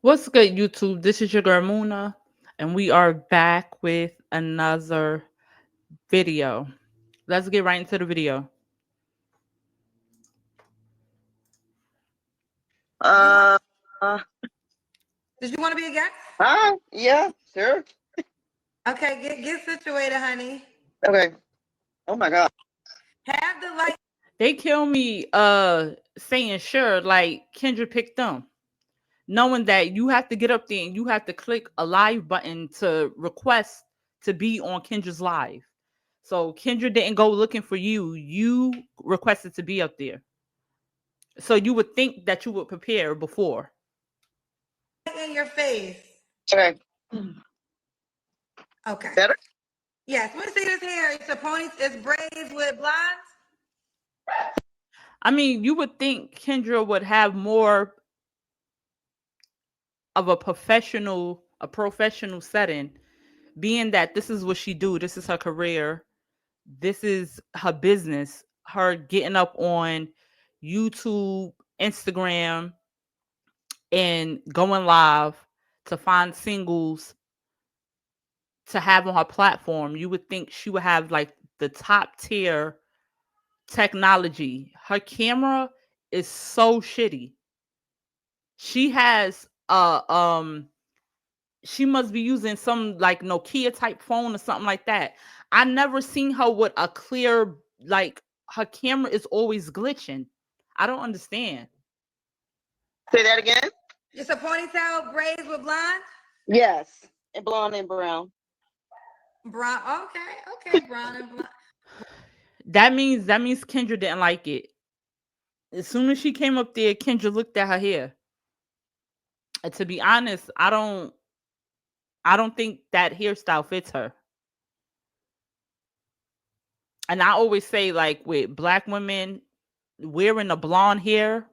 What's good, YouTube? This is your girl Muna, and we are back with another video. Let's get right into the video. You want? Uh, uh, Did you want to be a guest? yeah, sure. Okay, get situated, honey. Okay. Oh my God. Have the light. They kill me saying sure, like Kendra picked them. Knowing that you have to get up there and you have to click a live button to request to be on Kendra's live. So Kendra didn't go looking for you. You requested to be up there. So you would think that you would prepare before. In your face. Okay. Okay. Better? Yes. Let me see this hair. It's a pony. It's braids with blondes. I mean, you would think Kendra would have more of a professional setting, being that this is what she do, this is her career, this is her business, her getting up on YouTube, Instagram, and going live to find singles to have on her platform. You would think she would have like the top tier technology. Her camera is so shitty. She has she must be using some like Nokia type phone or something like that. I never seen her with a clear, like, her camera is always glitching. I don't understand. Say that again? It's a ponytail, braids with blondes. Yes. And blonde and brown. Brown. Okay. Brown and blonde. That means Kendra didn't like it. As soon as she came up there, Kendra looked at her hair. And to be honest, I don't think that hairstyle fits her. And I always say, like, with black women wearing the blonde hair,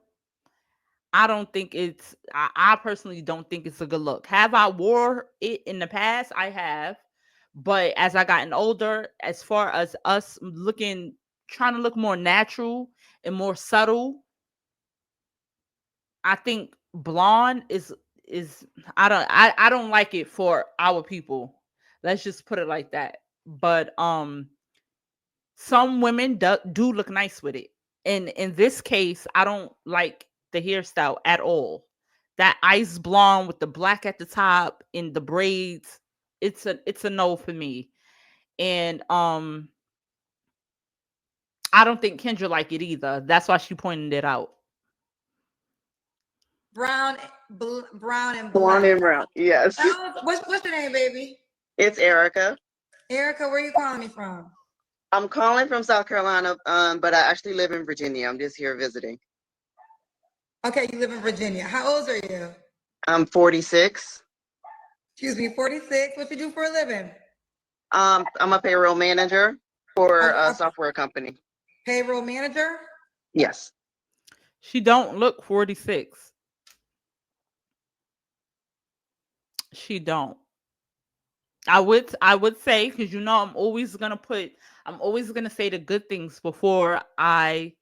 I personally don't think it's a good look. Have I wore it in the past? I have. But as I gotten older, as far as us looking, trying to look more natural and more subtle, I think blonde is I don't like it for our people. Let's just put it like that. But some women do look nice with it. And in this case, I don't like the hairstyle at all. That ice blonde with the black at the top and the braids, it's a no for me. And I don't think Kendra like it either. That's why she pointed it out. Brown and Blonde black. and brown. Yes. What's your name, baby? It's Erica. Erica, where you calling me from? I'm calling from South Carolina, but I actually live in Virginia. I'm just here visiting. Okay, you live in Virginia. How old are you? I'm 46. Excuse me, 46. What you do for a living? I'm a payroll manager for a A software company. payroll manager? Yes. She don't look 46. She don't. I would say, because I'm always gonna say the good things before I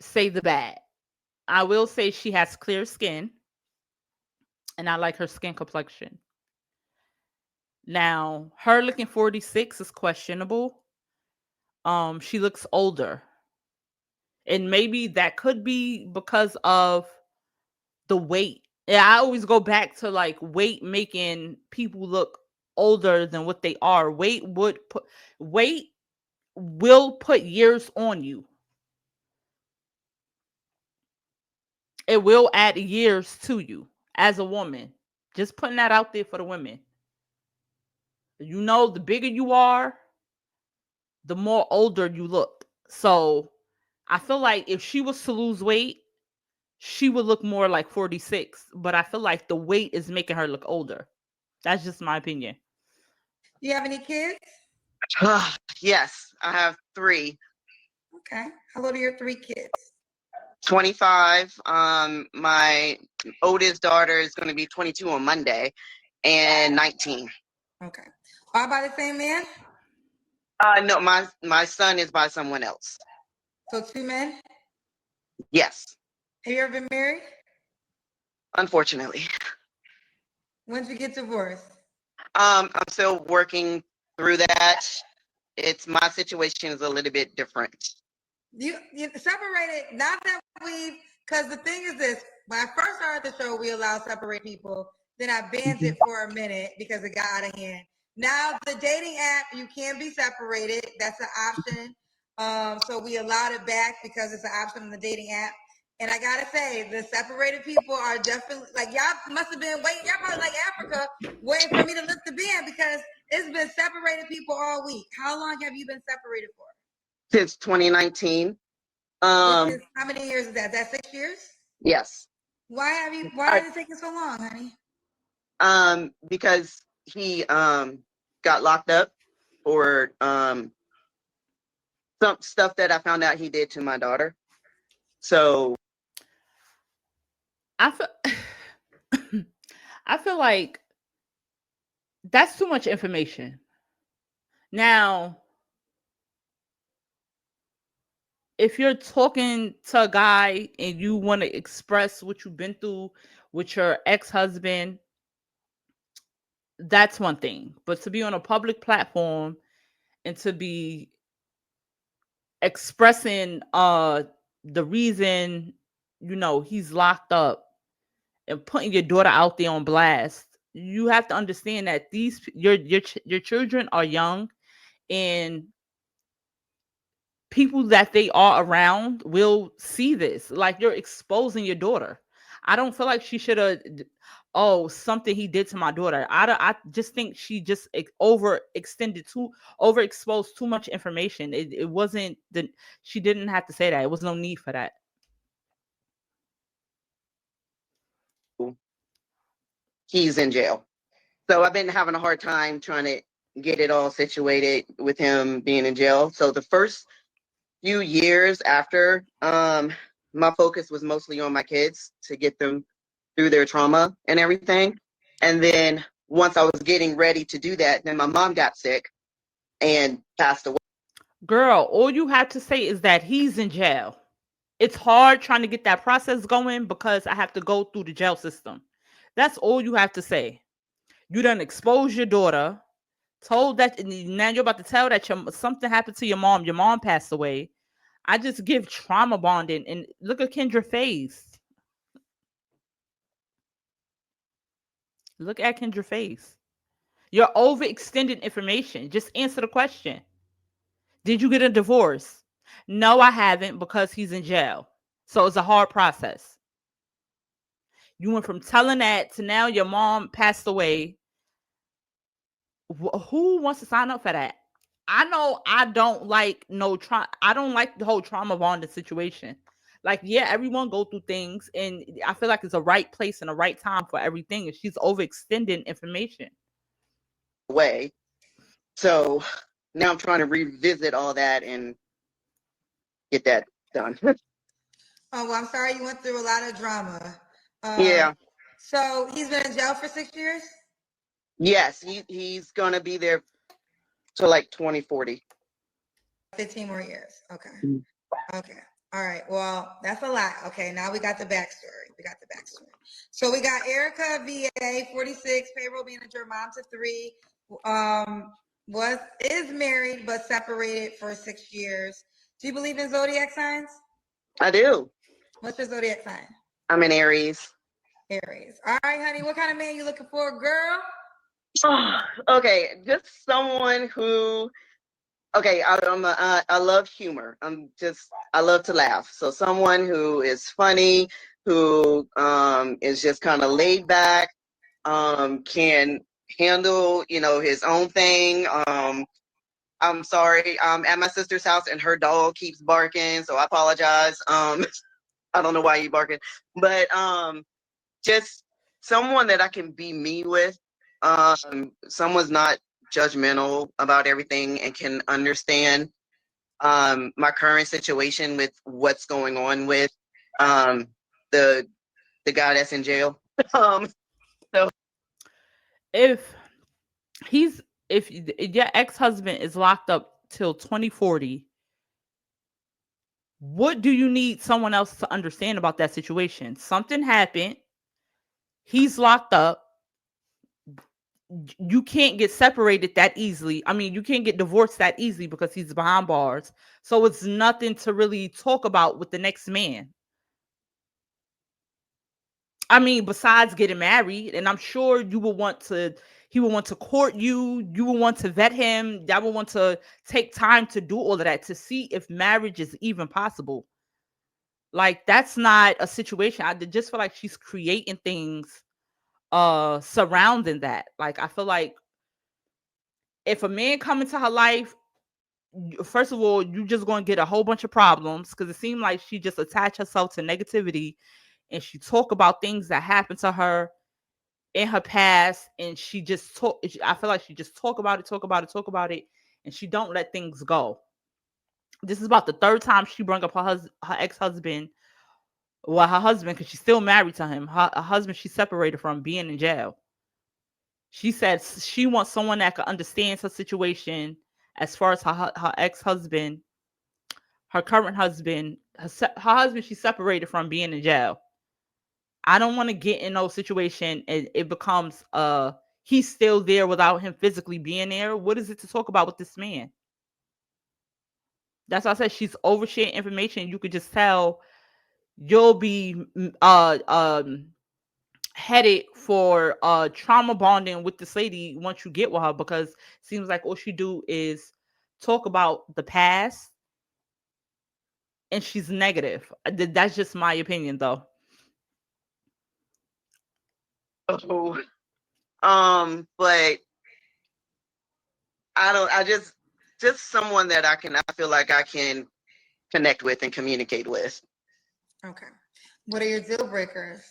say the bad. I will say she has clear skin and I like her skin complexion. Now, her looking 46 is questionable. She looks older. And maybe that could be because of the weight. Yeah, I always go back to like weight making people look older than what they are. Weight will put years on you. It will add years to you as a woman. Just putting that out there for the women. The bigger you are, the more older you look. So I feel like if she was to lose weight, she would look more like 46. But I feel like the weight is making her look older. That's just my opinion. Do you have any kids? Yes, I have three. Okay. How old are your three kids? 25. My oldest daughter is going to be 22 on Monday, and 19. Okay. All by the same man? No, my son is by someone else. So two men? Yes. Have you ever been married? unfortunately. When did you get divorced? I'm still working through that. It's my situation is a little bit different. You separated, not that we've, because the thing is this, when I first started the show, we allowed separate people. Then I banned Mhm. it for a minute because it got out of hand. Now the dating app, you can be separated. That's an option. So we allowed it back because it's an option on the dating app. And I gotta say, the separated people are definitely like y'all must have been waiting. Y'all probably like Africa, waiting for me to lift the ban because it's been separated people all week. How long have you been separated for? Since 2019. Which is Um, how many years is that? That's 6 years. yes. Why I, is it taking so long, honey? because he got locked up for some stuff that I found out he did to my daughter. So I feel I feel like that's too much information. Now, if you're talking to a guy and you want to express what you've been through with your ex-husband, that's one thing. But to be on a public platform and to be expressing the reason he's locked up and putting your daughter out there on blast, you have to understand that your children are young, and people that they are around will see this. Like, you're exposing your daughter. I don't feel like she should have. Oh, something he did to my daughter. I just think she just overexposed too much information. It wasn't the She didn't have to say that. It was no need for that. he's in jail. So I've been having a hard time trying to get it all situated with him being in jail. So the first few years after, my focus was mostly on my kids to get them through their trauma and everything. And then once I was getting ready to do that, then my mom got sick and passed away. Girl, all you have to say is that he's in jail. It's hard trying to get that process going because I have to go through the jail system. That's all you have to say. You done expose your daughter, told that, and now you're about to tell that something happened to your mom. Your mom passed away. I just give trauma bonding, and look at Kendra face. Look at Kendra face. You're overextending information. Just answer the question. Did you get a divorce? No, I haven't, because he's in jail. So it's a hard process. You went from telling that to now your mom passed away. Who wants to sign up for that? I know I don't like no trauma. I don't like the whole trauma bonding situation. Like, yeah, everyone go through things, and I feel like it's a right place and a right time for everything. And she's overextending information. Away. So now I'm trying to revisit all that and get that done. Oh, well, I'm sorry you went through a lot of drama. Um, Yeah. so he's been in jail for 6 years? Yes, he's gonna be there till like 2040. 15 more years. Okay. Mhm. Okay. All right. Well, that's a lot. Okay. Now we got the backstory. So we got Erica, VA, 46, payroll manager, mom to three, is married but separated for 6 years. Do you believe in zodiac signs? I do. What's your zodiac sign? I'm in Aries. Aries. All right, honey. What kind of man you looking for, girl? Oh, okay, just someone who. Okay, I love humor. I love to laugh. So someone who is funny, who is just kind of laid back, can handle his own thing. I'm sorry. At my sister's house, and her dog keeps barking, so I apologize. I don't know why you barking, but just someone that I can be me with. Someone's not judgmental about everything and can understand my current situation with what's going on with um, the the guy that's in jail. um, so If he's if your ex-husband is locked up till 2040, what do you need someone else to understand about that situation? Something happened. He's locked up. You can't get separated that easily. I mean, you can't get divorced that easily because he's behind bars. So it's nothing to really talk about with the next man. I mean, besides getting married, and I'm sure you will want to, he will want to court you. You will want to vet him. Y'all will want to take time to do all of that to see if marriage is even possible. Like that's not a situation. I just feel like she's creating things surrounding that. Like I feel like if a man come into her life, first of all, you just gonna get a whole bunch of problems because it seemed like she just attached herself to negativity and she talk about things that happened to her in her past and she just talk. I feel like she just talk about it, talk about it, talk about it, and she don't let things go. This is about the third time she brought up her ex-husband, well, her husband, because she's still married to him. Her husband she separated from being in jail. She said she wants someone that can understand her situation as far as her ex-husband, her current husband, her husband she separated from being in jail. I don't want to get in no situation and it becomes he's still there without him physically being there. What is it to talk about with this man? That's why I said she's oversharing information. You could just tell you'll be headed for trauma bonding with this lady once you get with her because it seems like all she do is talk about the past and she's negative. That's just my opinion though. Oh, but I don't. I just someone that I feel like I can connect with and communicate with. Okay. What are your deal breakers?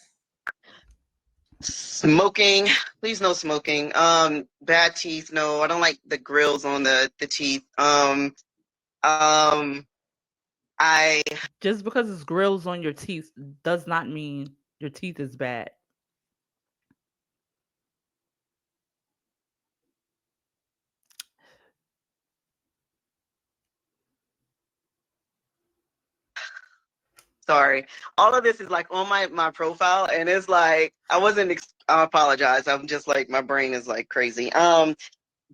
Smoking, please no smoking. Bad teeth, no. I don't like the grills on the teeth. Um, I Just because it's grills on your teeth does not mean your teeth is bad. sorry. All of this is like on my profile, and it's like I wasn't. I apologize. I'm just like my brain is like crazy.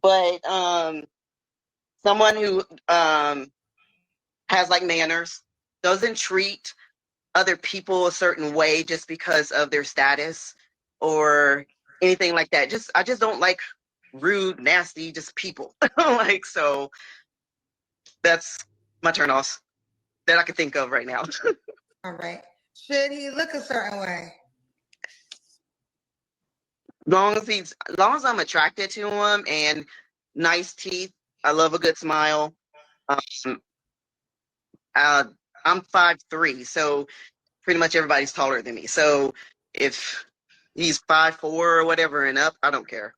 But someone who has like manners, doesn't treat other people a certain way just because of their status or anything like that. Just I just don't like rude, nasty, just people. Like so that's my turn offs that I can think of right now. All right. Should he look a certain way? Long as I'm attracted to him and nice teeth. I love a good smile. Um, uh, I'm 5'3", so pretty much everybody's taller than me. So if he's 5'4" or whatever and up, I don't care.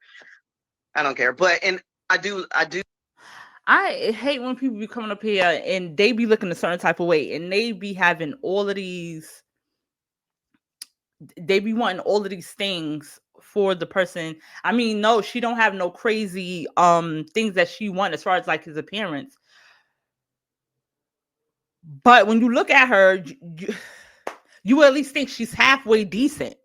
I don't care. But and I do I hate when people be coming up here and they be looking a certain type of way and they be having all of these, they be wanting all of these things for the person. I mean, no, she don't have no crazy things that she want as far as like his appearance. But when you look at her, you at least think she's halfway decent.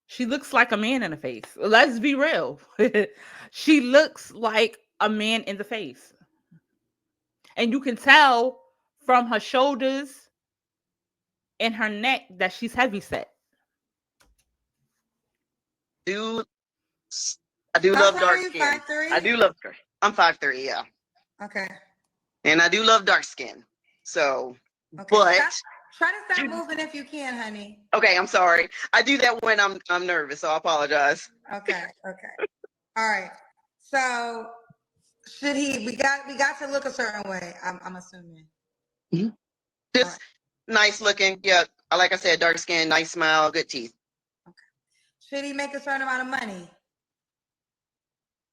She looks like a man in the face. Let's be real. She looks like a man in the face. And you can tell from her shoulders and her neck that she's heavy set. do I do How love tall are dark you? skin. Five I three. do love her. I'm 5'3", yeah. Okay. And I do love dark skin. So Okay. but Try to stop moving if you can, honey. okay, I'm sorry. I do that when I'm nervous, so I apologize. Okay. Okay. All right. So should he? We got to look a certain way. I'm assuming. Mhm. All Just right. nice looking. Yeah, like I said, dark skin, nice smile, good teeth. Okay. Should he make a certain amount of money?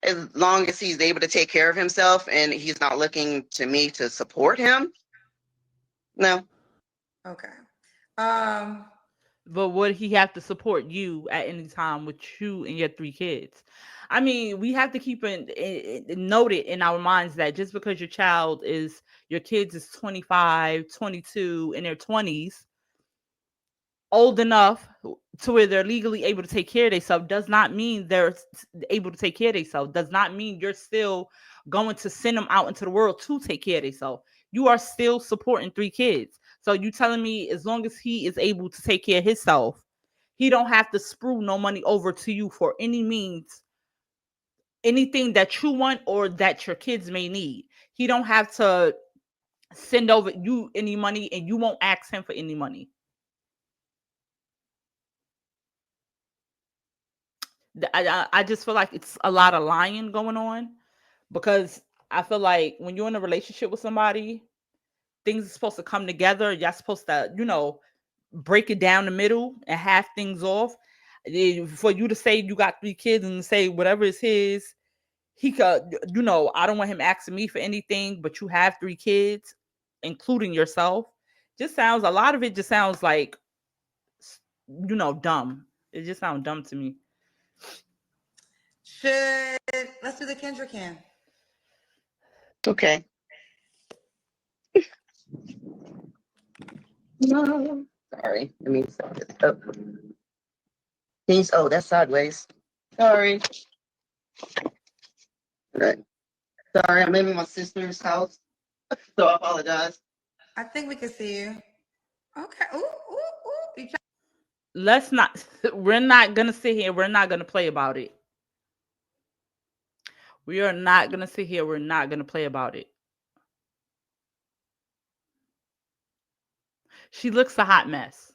As long as he's able to take care of himself and he's not looking to me to support him, no. Okay. Um. But would he have to support you at any time with you and your three kids? I mean, we have to keep it noted in our minds that just because your kids is 25, 22 in their 20s, old enough to where they're legally able to take care of themselves does not mean they're able to take care of themselves. Does not mean you're still going to send them out into the world to take care of themselves. You are still supporting 3 kids. So you telling me as long as he is able to take care of himself, he don't have to sprue no money over to you for any means, anything that you want or that your kids may need. He don't have to send over you any money, and you won't ask him for any money. I just feel like it's a lot of lying going on, because I feel like when you're in a relationship with somebody, things are supposed to come together. Y'all supposed to, break it down the middle and have things off. For you to say you got 3 kids and say whatever is his, he could, I don't want him asking me for anything, but you have 3 kids, including yourself. Just sounds, a lot of it just sounds like, dumb. It just sounds dumb to me. Let's do the Kendra can. Okay. No. Sorry. Let me set this up. Oh, that's sideways. Sorry. Right. Sorry, I'm in my sister's house, so I apologize. I think we can see you. Okay. Ooh, ooh, ooh. Let's not, we're not going to sit here. We're not going to play about it. We are not going to sit here. We're not going to play about it. She looks a hot mess.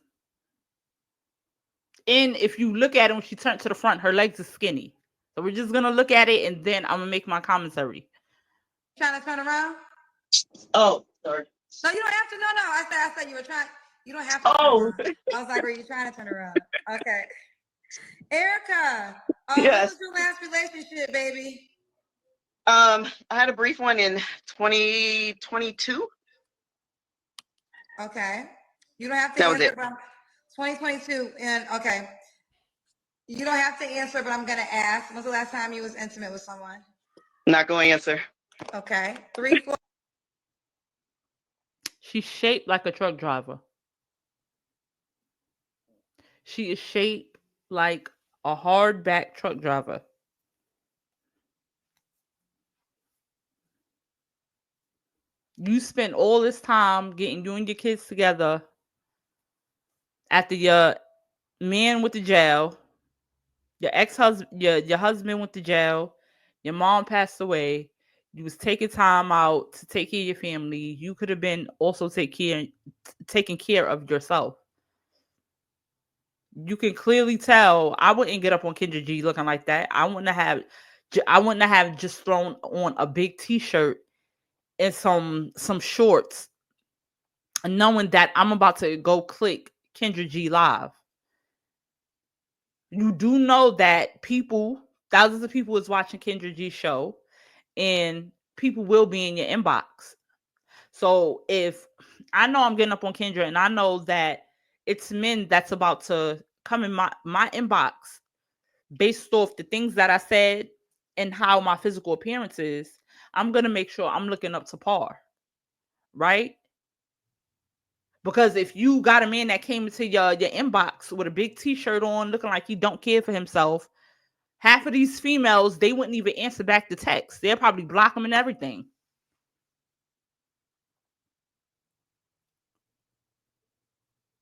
And if you look at it when she turned to the front, her legs are skinny. So we're just going to look at it and then I'm going to make my commentary. Trying to turn around? Oh, sorry. No, you don't have to. No. I said you were trying. You don't have to turn around. I was like, were you trying to turn around? Okay. Erica, when was your last relationship, baby? I had a brief one in 2022. Okay. You don't have to answer. 2022. And okay. You don't have to answer, but I'm going to ask. When was the last time you was intimate with someone? Not going to answer. Okay. 3, 4. She's shaped like a truck driver. She is shaped like a hardback truck driver. You spent all this time getting you and your kids together after your man went to jail, your ex-husband, your husband went to jail, your mom passed away. You was taking time out to take care of your family. You could have been also taking care of yourself. You can clearly tell. I wouldn't get up on Kendra G looking like that. I wouldn't have just thrown on a big t-shirt and some shorts, knowing that I'm about to go click Kendra G live. You do know that thousands of people is watching Kendra G show, and people will be in your inbox. So if I know I'm getting up on Kendra and I know that it's men that's about to come in my inbox based off the things that I said and how my physical appearance is, I'm going to make sure I'm looking up to par, right? Because if you got a man that came into your inbox with a big t-shirt on looking like he don't care for himself, half of these females, they wouldn't even answer back the text. They'll probably block them and everything.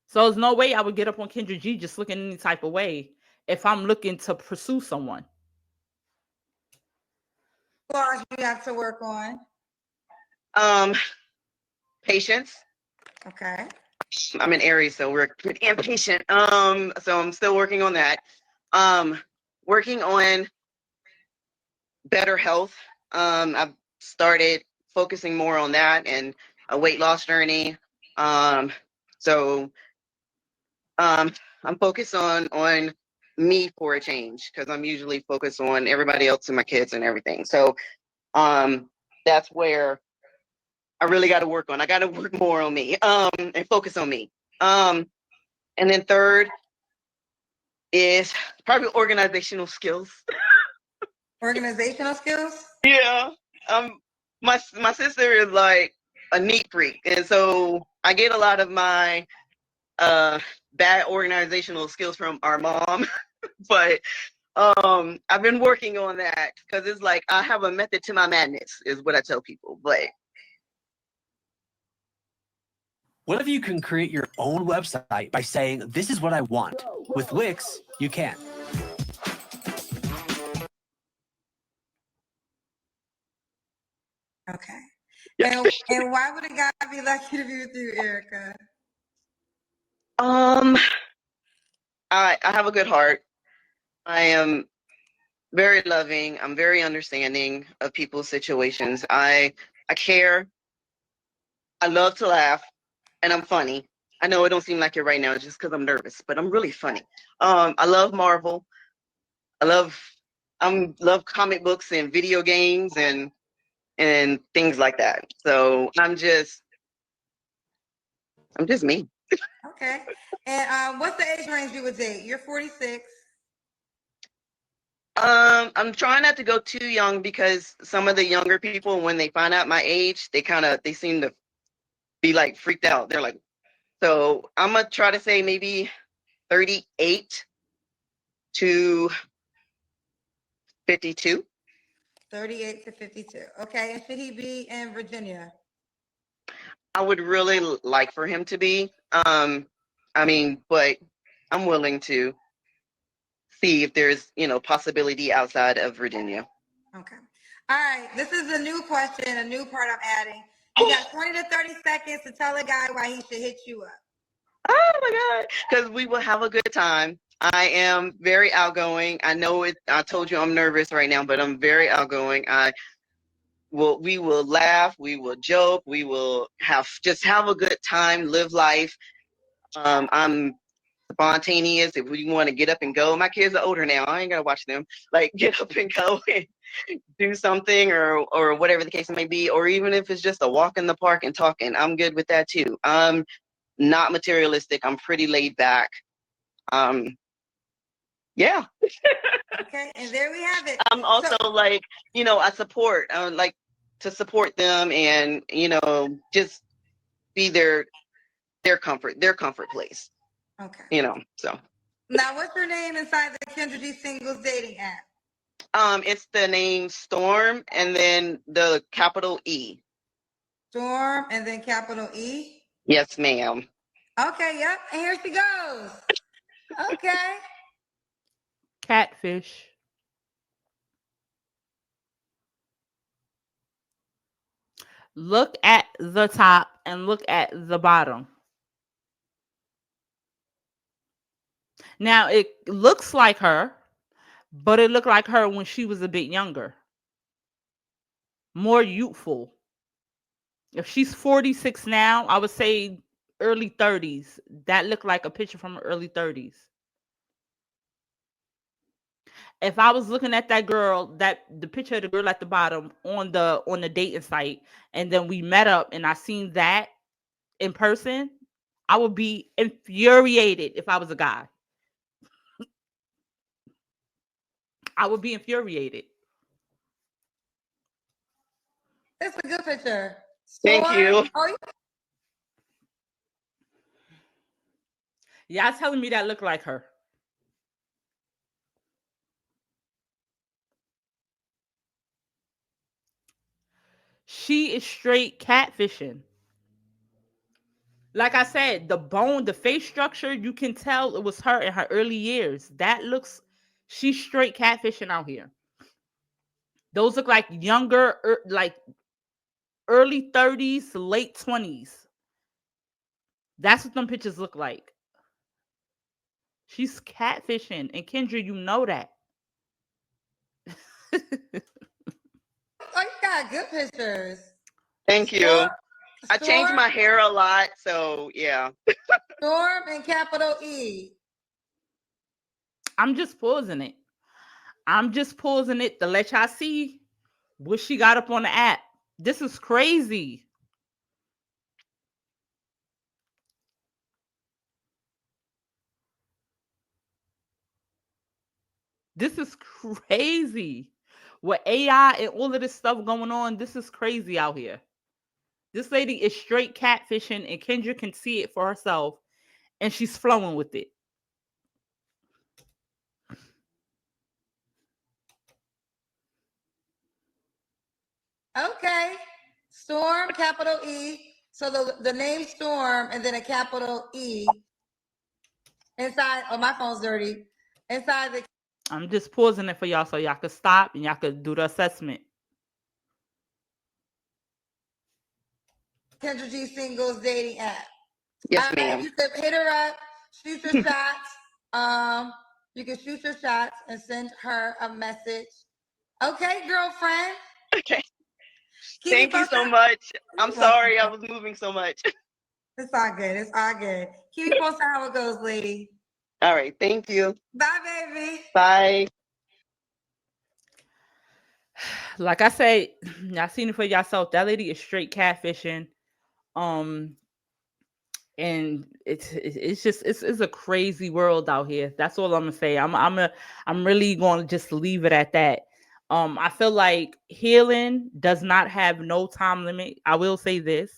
So there's no way I would get up on Kendra G just looking any type of way if I'm looking to pursue someone. What you have to work on? Patience. Okay. I'm in Aries, so we're impatient. So I'm still working on that. Working on better health. I've started focusing more on that and a weight loss journey. So I'm focused on me for a change, because I'm usually focused on everybody else and my kids and everything. So that's where I really got to work on. I got to work more on me and focus on me. And then third is probably organizational skills. Organizational skills? Yeah. My sister is like a neat freak, and so I get a lot of my bad organizational skills from our mom. But I've been working on that because it's like I have a method to my madness, is what I tell people. But what if you can create your own website by saying, this is what I want? With Wix, you can. Okay. yeah. And why would a guy be lucky to be with you, Erica? um, I have a good heart. I am very loving. I'm very understanding of people's situations. I care. I love to laugh, and I'm funny. I know it don't seem like it right now, just because I'm nervous, but I'm really funny. I love Marvel. I love comic books and video games and things like that. So I'm just me. Okay. And what's the age range you would date? You're 46. I'm trying not to go too young because some of the younger people, when they find out my age, they seem to be like freaked out. They're like, so I'm gonna try to say maybe 38 to 52. 38 to 52. Okay. And should he be in Virginia? I would really like for him to be. I mean, but I'm willing to see if there's, possibility outside of Virginia. Okay. All right. This is a new question, a new part I'm adding. You got 20 to 30 seconds to tell a guy why he should hit you up. Oh my God. Because we will have a good time. I am very outgoing. I know it. I told you I'm nervous right now, but I'm very outgoing. We will laugh. We will joke. We will have a good time, live life. I'm spontaneous. If we want to get up and go, my kids are older now. I ain't gotta watch them. Like get up and go and do something or whatever the case may be. Or even if it's just a walk in the park and talking, I'm good with that too. Not materialistic. I'm pretty laid back. Um, yeah. Okay, and there we have it. I'm also like, I support, like to support them and, just be their comfort place, Okay. so. Now, what's your name inside the Kendra G singles dating app? It's the name Storm and then the capital E. Storm and then capital E. Yes, ma'am. Okay, yep. And here she goes. Okay. Catfish. Look at the top and look at the bottom. Now it looks like her, but it looked like her when she was a bit younger, more youthful. If she's 46 now, I would say early 30s. That looked like a picture from her early 30s. If I was looking at that girl, that the picture of the girl at the bottom on the dating site, and then we met up and I seen that in person, I would be infuriated if I was a guy. I would be infuriated. That's a good picture. Thank Storm. you. Oh, Y'all telling me that look like her. She is straight catfishing. Like I said, the bone, the face structure, you can tell it was her in her early years. That looks, she's straight catfishing out here. Those look like younger, like early 30s, late 20s. That's what them pictures look like. She's catfishing. And Kendra, you know that. oh, you got good pictures. Thank Storm, you. I changed Storm, my hair a lot, so yeah. Storm, and capital E. I'm just pausing it. I'm just pausing it to let y'all see what she got up on the app. This is crazy. This is crazy. With AI and all of this stuff going on, this is crazy out here. This lady is straight catfishing, and Kendra can see it for herself. and she's flowing with it. Okay. Storm, capital E. So the name Storm and then a capital E inside. Oh, my phone's dirty. Inside the I'm just pausing it for y'all so y'all could stop and y'all could do the assessment. Kendra G singles dating app. Yes, ma'am. You can hit her up, shoot your shots. You can shoot your shots and send her a message. Okay, girlfriend. Okay. Keep me Thank you posted. so much. I'm You're welcome. sorry I was moving so much. It's all good. It's all good. Keep me posted how it goes, lady. All right. Thank you. Bye, baby. Bye. Like I said, y'all seen it for yourself. That lady is straight catfishing. Um, and it's just it's a crazy world out here. That's all I'm gonna say. I'm really gonna just leave it at that. I feel like healing does not have no time limit. I will say this: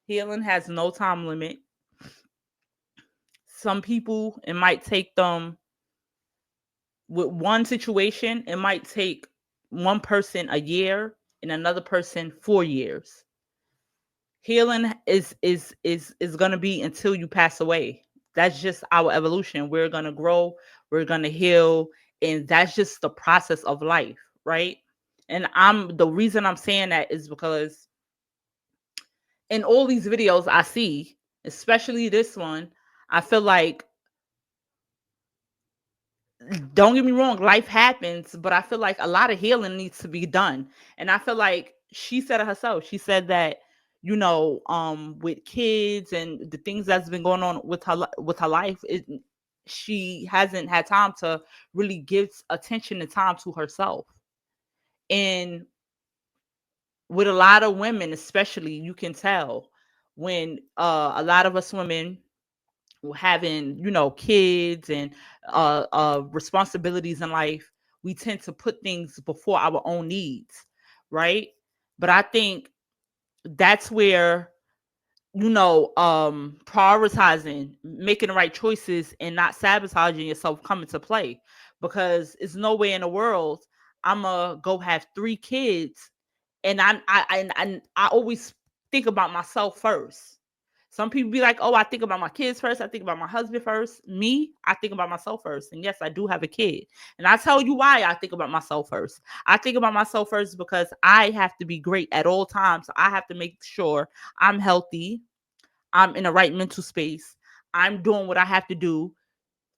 healing has no time limit. Some people, it might take them with one situation. It might take one person a year and another person 4 years. Healing is going to be until you pass away. That's just our evolution. We're going to grow, we're going to heal, and that's just the process of life, right? And I'm the reason I'm saying that is because in all these videos I see, especially this one, I feel like, don't get me wrong, life happens, but I feel like a lot of healing needs to be done. And I feel like she said it herself. She said that, with kids and the things that's been going on with with her life, she hasn't had time to really give attention and time to herself. And with a lot of women, especially, you can tell when a lot of us women having kids and responsibilities in life, we tend to put things before our own needs, right? But I think that's where prioritizing, making the right choices and not sabotaging yourself come into play, because it's no way in the world I'm gonna go have 3 kids and I always think about myself first. Some people be like, "Oh, I think about my kids first. I think about my husband first." Me, I think about myself first. And yes, I do have a kid. And I tell you why I think about myself first. I think about myself first because I have to be great at all times. I have to make sure I'm healthy. I'm in the right mental space. I'm doing what I have to do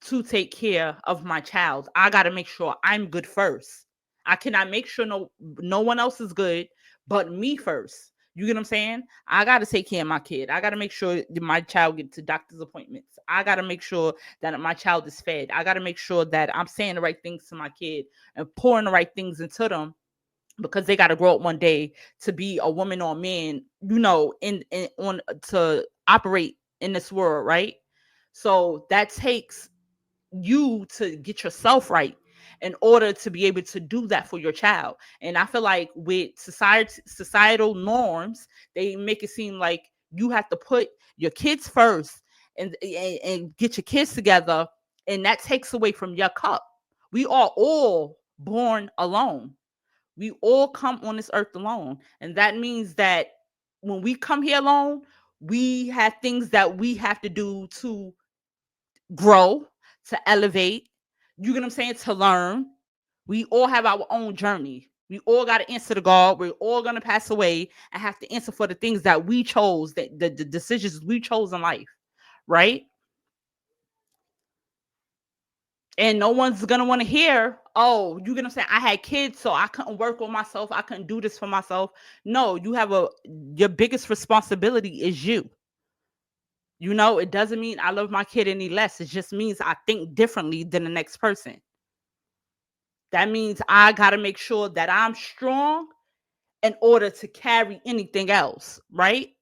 to take care of my child. I got to make sure I'm good first. I cannot make sure no one else is good but me first. You get what I'm saying? I got to take care of my kid. I got to make sure that my child gets to doctor's appointments. I got to make sure that my child is fed. I got to make sure that I'm saying the right things to my kid and pouring the right things into them, because they got to grow up one day to be a woman or man, in on to operate in this world, right? So that takes you to get yourself right in order to be able to do that for your child. And I feel like with societal norms, they make it seem like you have to put your kids first and get your kids together, and that takes away from your cup. We are all born alone. We all come on this earth alone, and that means that when we come here alone, we have things that we have to do to grow, to elevate, you get what I'm saying, to learn. We all have our own journey. We all got to answer to God. We're all going to pass away and have to answer for the things that we chose, that the decisions we chose in life, right? And no one's going to want to hear, "Oh, you're going to say I had kids, so I couldn't work on myself. I couldn't do this for myself." No, your biggest responsibility is you. It doesn't mean I love my kid any less. It just means I think differently than the next person. That means I got to make sure that I'm strong in order to carry anything else, right?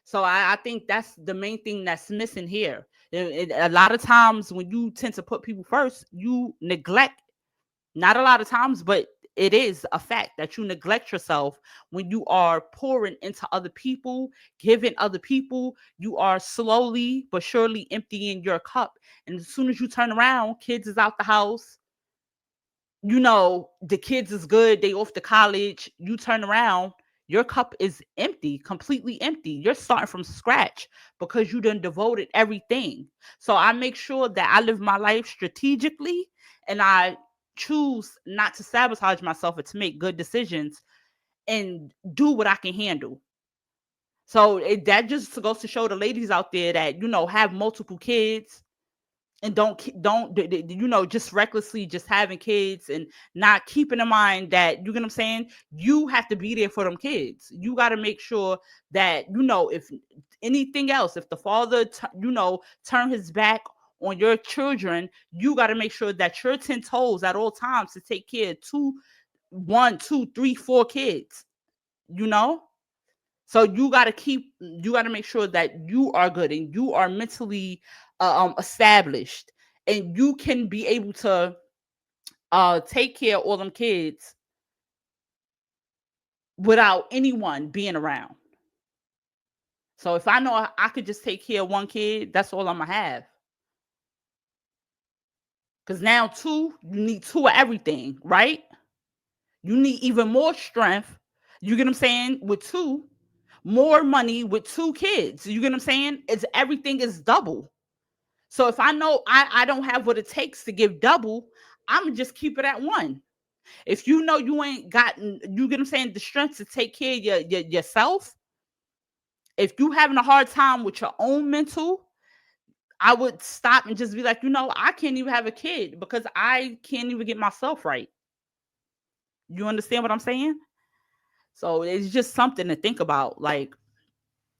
So I think that's the main thing that's missing here. A lot of times when you tend to put people first, you neglect, not a lot of times, but it is a fact that you neglect yourself when you are pouring into other people, giving other people. You are slowly but surely emptying your cup. And as soon as you turn around, kids is out the house. The kids is good. They off to college. You turn around, your cup is empty, completely empty. You're starting from scratch because you done devoted everything. So I make sure that I live my life strategically, and I choose not to sabotage myself and to make good decisions and do what I can handle. So that just goes to show the ladies out there that, have multiple kids and don't just recklessly just having kids and not keeping in mind that, you get what I'm saying, you have to be there for them kids. You got to make sure that, if anything else, if the father turn his back on your children, you got to make sure that you're 10 toes at all times to take care of two, one, two, three, four kids, you know so you got to make sure that you are good and you are mentally established, and you can be able to take care of all them kids without anyone being around. So if I know I could just take care of one kid, that's all I'm gonna have. Because now you need two of everything, right? You need even more strength. You get what I'm saying? With two, more money with two kids. You get what I'm saying? It's everything is double. So if I know I don't have what it takes to give double, I'm gonna just keep it at one. If you know you ain't gotten, you get what I'm saying, the strength to take care of yourself, if you having a hard time with your own mental, I would stop and just be like, I can't even have a kid because I can't even get myself right. You understand what I'm saying? So it's just something to think about. Like,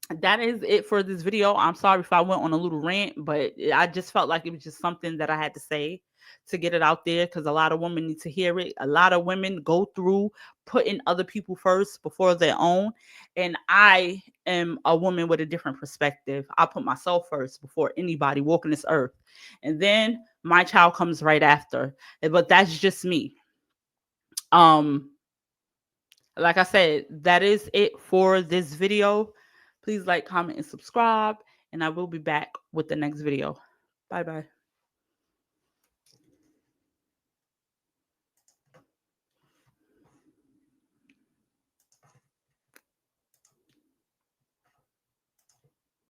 that is it for this video. I'm sorry if I went on a little rant, but I just felt like it was just something that I had to say to get it out there, because a lot of women need to hear it. A lot of women go through putting other people first before their own. And I am a woman with a different perspective. I put myself first before anybody walking this earth. And then my child comes right after. But that's just me. Um, like I said, that is it for this video. Please like, comment, and subscribe, and I will be back with the next video. Bye bye.